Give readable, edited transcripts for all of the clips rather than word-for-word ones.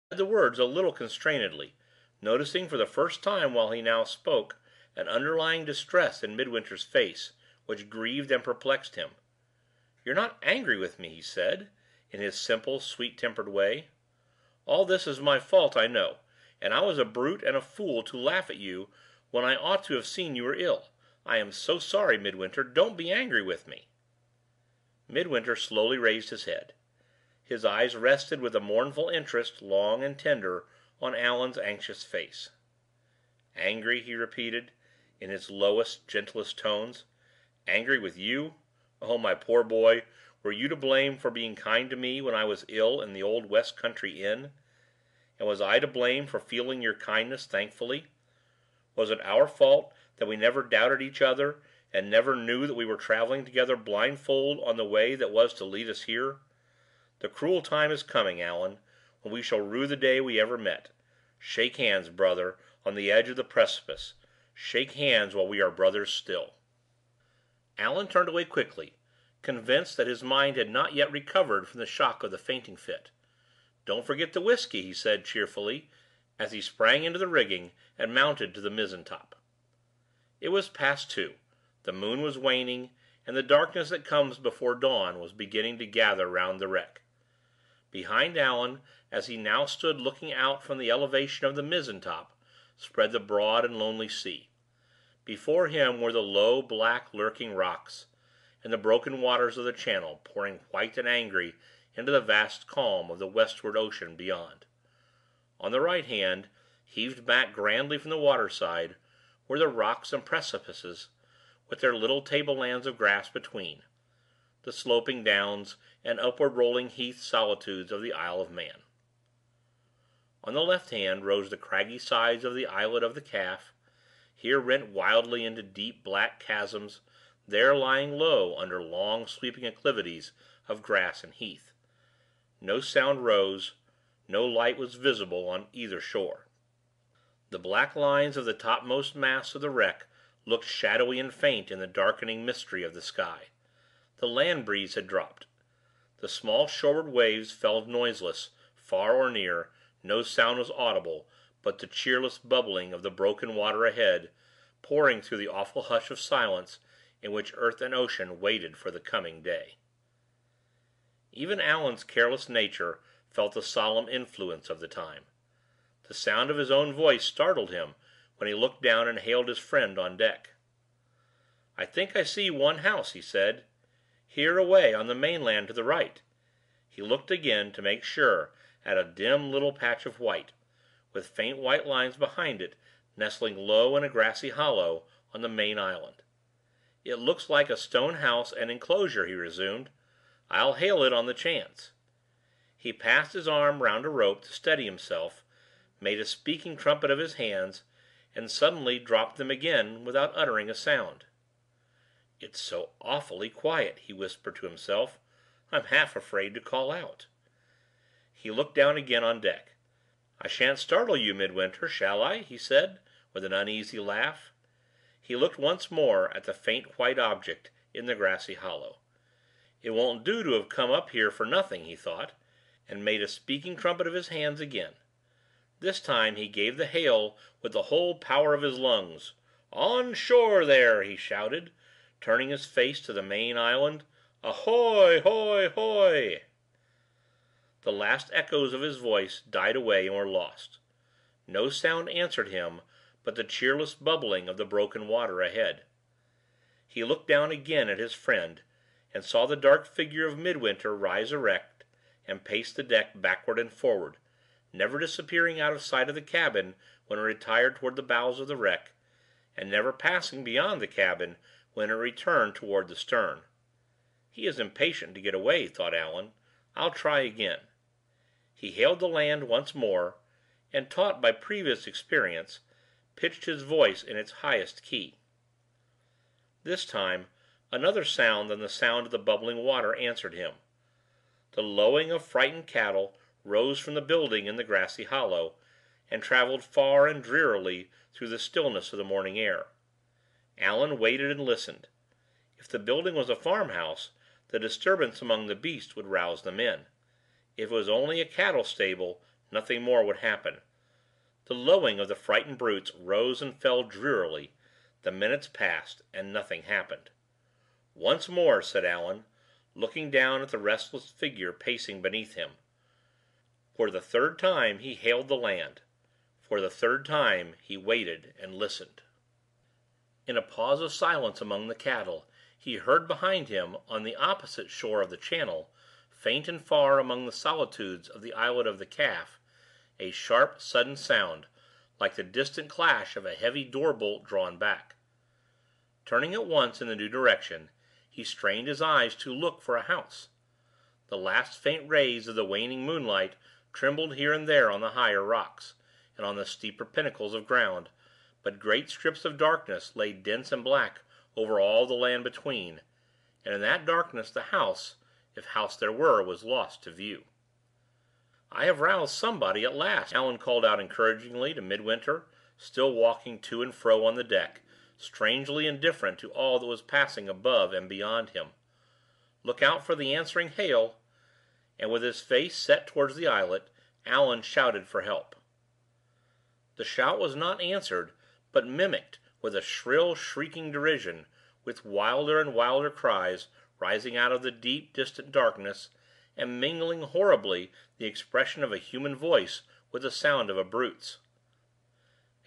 The words a little constrainedly, noticing for the first time while he now spoke an underlying distress in Midwinter's face, which grieved and perplexed him. "You're not angry with me," he said, in his simple, sweet-tempered way. "All this is my fault, I know, and I was a brute and a fool to laugh at you when I ought to have seen you were ill. I am so sorry, Midwinter. Don't be angry with me." Midwinter slowly raised his head. His eyes rested with a mournful interest, long and tender, on Allan's anxious face. "Angry?" he repeated, in his lowest, gentlest tones. "Angry with you? Oh, my poor boy, were you to blame for being kind to me when I was ill in the old West Country inn? And was I to blame for feeling your kindness thankfully? Was it our fault that we never doubted each other, and never knew that we were traveling together blindfold on the way that was to lead us here? The cruel time is coming, Allan, when we shall rue the day we ever met. Shake hands, brother, on the edge of the precipice. Shake hands while we are brothers still." Allan turned away quickly, convinced that his mind had not yet recovered from the shock of the fainting fit. "Don't forget the whisky," he said cheerfully, as he sprang into the rigging and mounted to the mizzen top. It was past 2. The moon was waning, and the darkness that comes before dawn was beginning to gather round the wreck. Behind Allan, as he now stood looking out from the elevation of the mizzen top, spread the broad and lonely sea. Before him were the low, black, lurking rocks, and the broken waters of the channel, pouring white and angry into the vast calm of the westward ocean beyond. On the right hand, heaved back grandly from the waterside, were the rocks and precipices, with their little tablelands of grass between, the sloping downs and upward-rolling heath solitudes of the Isle of Man. On the left hand rose the craggy sides of the islet of the Calf, here rent wildly into deep black chasms, there lying low under long sweeping acclivities of grass and heath. No sound rose, no light was visible on either shore. The black lines of the topmost masts of the wreck looked shadowy and faint in the darkening mystery of the sky. The land breeze had dropped. The small shoreward waves fell noiseless, far or near. No sound was audible but the cheerless bubbling of the broken water ahead, pouring through the awful hush of silence in which earth and ocean waited for the coming day. Even Allan's careless nature felt the solemn influence of the time. The sound of his own voice startled him when he looked down and hailed his friend on deck. "I think I see one house," he said. "Here away on the mainland to the right." He looked again, to make sure, at a dim little patch of white, with faint white lines behind it, nestling low in a grassy hollow on the main island. "It looks like a stone house and enclosure," he resumed. "I'll hail it on the chance." He passed his arm round a rope to steady himself, made a speaking trumpet of his hands, and suddenly dropped them again without uttering a sound. "It's so awfully quiet," he whispered to himself. "I'm half afraid to call out." He looked down again on deck. "I shan't startle you, Midwinter, shall I?" he said, with an uneasy laugh. He looked once more at the faint white object in the grassy hollow. "It won't do to have come up here for nothing," he thought, and made a speaking trumpet of his hands again. This time he gave the hail with the whole power of his lungs. "On shore there!" he shouted, turning his face to the main island. "Ahoy, hoy, hoy!" The last echoes of his voice died away and were lost. No sound answered him but the cheerless bubbling of the broken water ahead. He looked down again at his friend, and saw the dark figure of Midwinter rise erect and pace the deck backward and forward, never disappearing out of sight of the cabin when it retired toward the bows of the wreck, and never passing beyond the cabin when it returned toward the stern. "He is impatient to get away," thought Allan. "I'll try again." He hailed the land once more, and, taught by previous experience, pitched his voice in its highest key. This time another sound than the sound of the bubbling water answered him. The lowing of frightened cattle rose from the building in the grassy hollow, and traveled far and drearily through the stillness of the morning air. Allan waited and listened. If the building was a farmhouse, the disturbance among the beasts would rouse them in. If it was only a cattle stable, Nothing more would happen. The lowing of the frightened brutes rose and fell drearily. The minutes passed, and nothing happened. "Once more," said Allan, looking down at the restless figure pacing beneath him. For the third time he hailed the land. For the third time he waited and listened. In a pause of silence among the cattle, he heard behind him, on the opposite shore of the channel, faint and far among the solitudes of the islet of the Calf, a sharp, sudden sound, like the distant clash of a heavy door-bolt drawn back. Turning at once in the new direction, he strained his eyes to look for a house. The last faint rays of the waning moonlight trembled here and there on the higher rocks, and on the steeper pinnacles of ground, but great strips of darkness lay dense and black over all the land between, and in that darkness the house, if house there were, was lost to view. "I have roused somebody at last," Allan called out encouragingly to Midwinter, still walking to and fro on the deck, strangely indifferent to all that was passing above and beyond him. "Look out for the answering hail!" And with his face set towards the islet, Allan shouted for help. The shout was not answered, but mimicked with a shrill, shrieking derision, with wilder and wilder cries rising out of the deep, distant darkness, and mingling horribly the expression of a human voice with the sound of a brute's.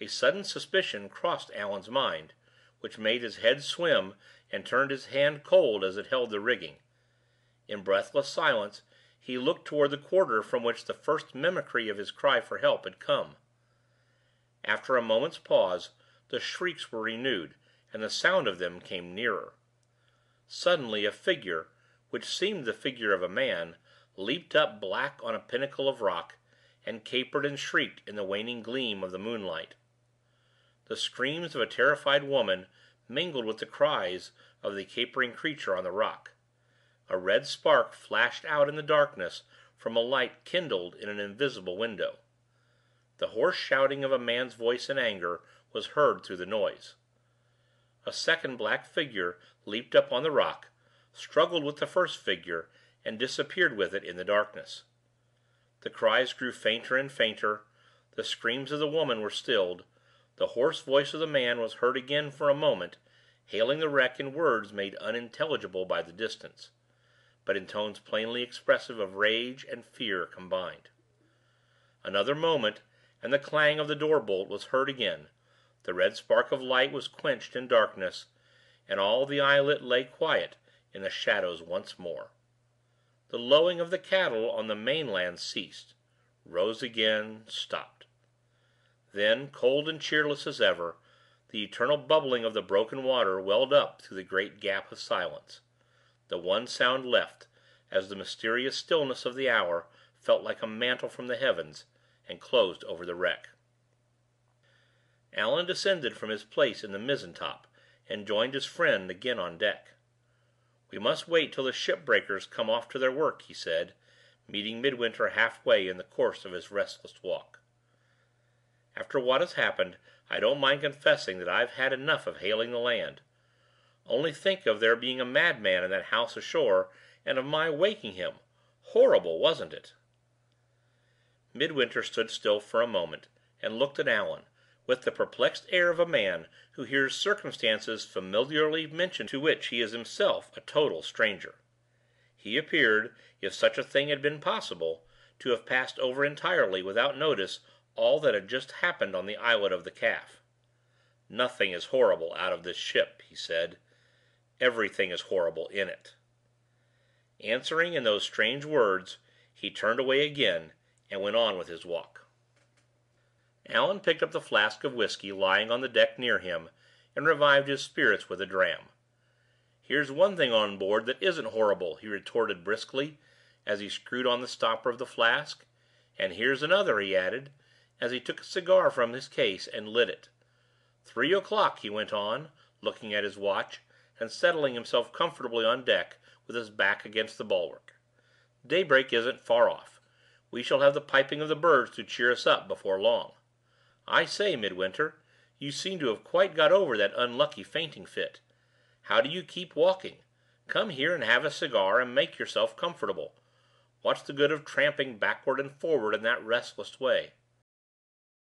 A sudden suspicion crossed Allan's mind, which made his head swim and turned his hand cold as it held the rigging. In breathless silence he looked toward the quarter from which the first mimicry of his cry for help had come. After a moment's pause, the shrieks were renewed, and the sound of them came nearer. Suddenly a figure, which seemed the figure of a man, leaped up black on a pinnacle of rock, and capered and shrieked in the waning gleam of the moonlight. The screams of a terrified woman mingled with the cries of the capering creature on the rock. A red spark flashed out in the darkness from a light kindled in an invisible window. The hoarse shouting of a man's voice in anger was heard through the noise. A second black figure leaped up on the rock, struggled with the first figure, and disappeared with it in the darkness. The cries grew fainter and fainter, the screams of the woman were stilled, the hoarse voice of the man was heard again for a moment, hailing the wreck in words made unintelligible by the distance, but in tones plainly expressive of rage and fear combined. Another moment, and the clang of the door-bolt was heard again, the red spark of light was quenched in darkness, and all the islet lay quiet in the shadows once more. The lowing of the cattle on the mainland ceased, rose again, stopped. Then, cold and cheerless as ever, the eternal bubbling of the broken water welled up through the great gap of silence. The one sound left, as the mysterious stillness of the hour felt like a mantle from the heavens, and closed over the wreck. Allan descended from his place in the mizzen-top, and joined his friend again on deck. "We must wait till the ship-breakers come off to their work," he said, meeting Midwinter half-way in the course of his restless walk. "After what has happened, I don't mind confessing that I've had enough of hailing the land. Only think of there being a madman in that house ashore, and of my waking him! Horrible, wasn't it?" Midwinter stood still for a moment, and looked at Allan, with the perplexed air of a man who hears circumstances familiarly mentioned to which he is himself a total stranger. He appeared, if such a thing had been possible, to have passed over entirely without notice all that had just happened on the islet of the Calf. "Nothing is horrible out of this ship," he said. "Everything is horrible in it." Answering in those strange words, he turned away again, and went on with his walk. Allan picked up the flask of whiskey lying on the deck near him, and revived his spirits with a dram. "Here's one thing on board that isn't horrible," he retorted briskly, as he screwed on the stopper of the flask. "And here's another," he added, as he took a cigar from his case and lit it. 3 o'clock," he went on, looking at his watch, and settling himself comfortably on deck with his back against the bulwark. "Daybreak isn't far off. We shall have the piping of the birds to cheer us up before long. I say, Midwinter, you seem to have quite got over that unlucky fainting fit. How do you keep walking? Come here and have a cigar, and make yourself comfortable. What's the good of tramping backward and forward in that restless way?